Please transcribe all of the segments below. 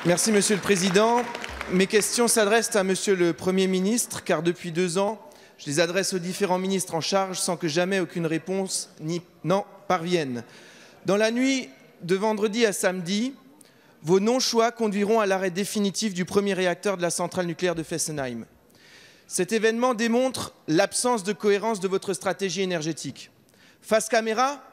Merci, Monsieur le Président. Mes questions s'adressent à Monsieur le Premier ministre, car depuis 2 ans, je les adresse aux différents ministres en charge sans que jamais aucune réponse n'en parvienne. Dans la nuit de vendredi à samedi, vos non-choix conduiront à l'arrêt définitif du premier réacteur de la centrale nucléaire de Fessenheim. Cet événement démontre l'absence de cohérence de votre stratégie énergétique. Face caméra,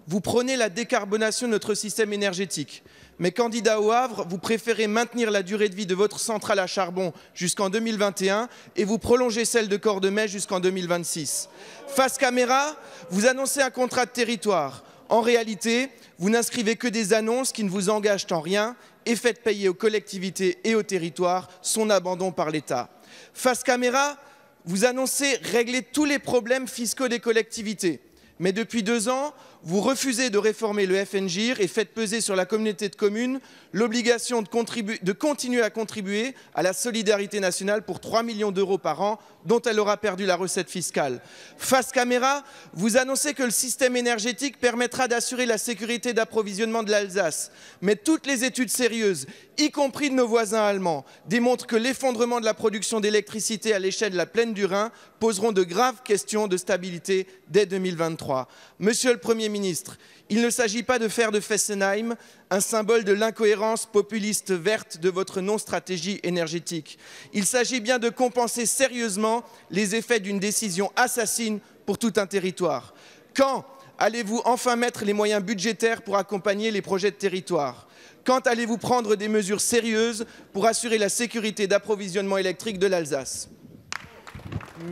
vous prônez la décarbonation de notre système énergétique. Mais candidat au Havre, vous préférez maintenir la durée de vie de votre centrale à charbon jusqu'en 2021 et vous prolongez celle de Cordemais jusqu'en 2026. Face caméra, vous annoncez un contrat de territoire. En réalité, vous n'inscrivez que des annonces qui ne vous engagent en rien et faites payer aux collectivités et aux territoires son abandon par l'État. Face caméra, vous annoncez régler tous les problèmes fiscaux des collectivités. Mais depuis 2 ans, vous refusez de réformer le FNGIR et faites peser sur la communauté de communes l'obligation de continuer à contribuer à la solidarité nationale pour 3 millions d'euros par an, dont elle aura perdu la recette fiscale. Face caméra, vous annoncez que le système énergétique permettra d'assurer la sécurité d'approvisionnement de l'Alsace. Mais toutes les études sérieuses, y compris de nos voisins allemands, démontrent que l'effondrement de la production d'électricité à l'échelle de la plaine du Rhin poseront de graves questions de stabilité dès 2023. Monsieur le Premier ministre, il ne s'agit pas de faire de Fessenheim un symbole de l'incohérence populiste verte de votre non-stratégie énergétique. Il s'agit bien de compenser sérieusement les effets d'une décision assassine pour tout un territoire. Quand allez-vous enfin mettre les moyens budgétaires pour accompagner les projets de territoire? Quand allez-vous prendre des mesures sérieuses pour assurer la sécurité d'approvisionnement électrique de l'Alsace?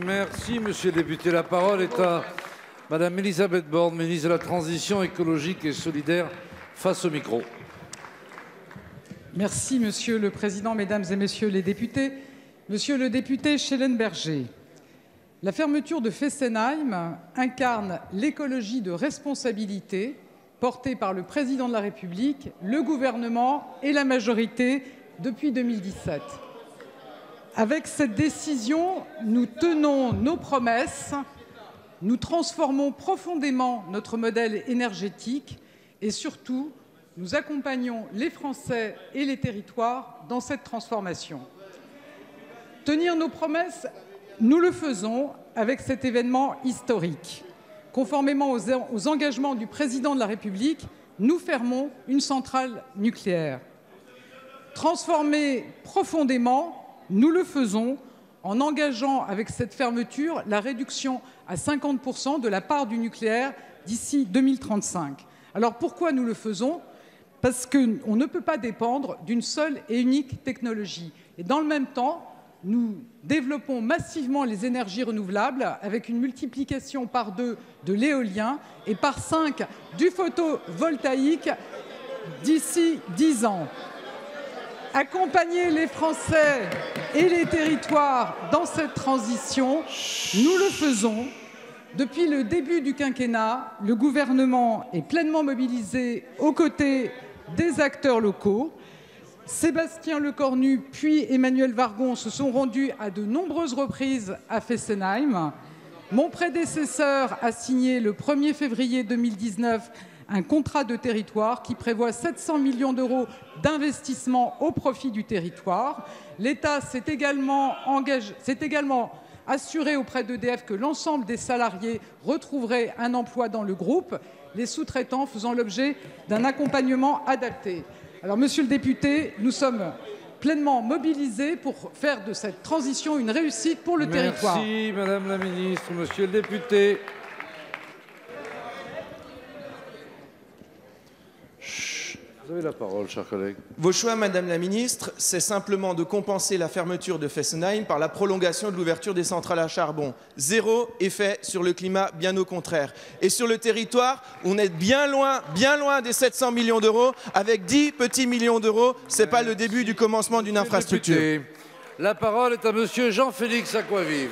Merci, monsieur le député. La parole est à Madame Elisabeth Borne, ministre de la Transition écologique et solidaire, face au micro. Merci, Monsieur le Président, Mesdames et Messieurs les députés. Monsieur le député Schellenberger, la fermeture de Fessenheim incarne l'écologie de responsabilité portée par le Président de la République, le gouvernement et la majorité depuis 2017. Avec cette décision, nous tenons nos promesses. Nous transformons profondément notre modèle énergétique et surtout, nous accompagnons les Français et les territoires dans cette transformation. Tenir nos promesses, nous le faisons avec cet événement historique. Conformément aux engagements du Président de la République, nous fermons une centrale nucléaire. Transformer profondément, nous le faisons en engageant avec cette fermeture la réduction à 50% de la part du nucléaire d'ici 2035. Alors pourquoi nous le faisons? Parce qu'on ne peut pas dépendre d'une seule et unique technologie. Et dans le même temps, nous développons massivement les énergies renouvelables avec une multiplication par 2 de l'éolien et par 5 du photovoltaïque d'ici 10 ans. Accompagner les Français et les territoires dans cette transition, nous le faisons. Depuis le début du quinquennat, le gouvernement est pleinement mobilisé aux côtés des acteurs locaux. Sébastien Lecornu puis Emmanuel Wargon se sont rendus à de nombreuses reprises à Fessenheim. Mon prédécesseur a signé le 1er février 2019 un contrat de territoire qui prévoit 700 millions d'euros d'investissement au profit du territoire. L'État s'est également assuré auprès d'EDF que l'ensemble des salariés retrouveraient un emploi dans le groupe, les sous-traitants faisant l'objet d'un accompagnement adapté. Alors, monsieur le député, nous sommes pleinement mobilisés pour faire de cette transition une réussite pour le territoire. Merci, madame la ministre. Monsieur le député. Vous avez la parole, cher collègue. Vos choix, Madame la Ministre, c'est simplement de compenser la fermeture de Fessenheim par la prolongation de l'ouverture des centrales à charbon. 0 effet sur le climat, bien au contraire. Et sur le territoire, on est bien loin des 700 millions d'euros. Avec 10 petits millions d'euros, ce n'est pas le début du commencement d'une infrastructure. La parole est à monsieur Jean-Félix Acquavive.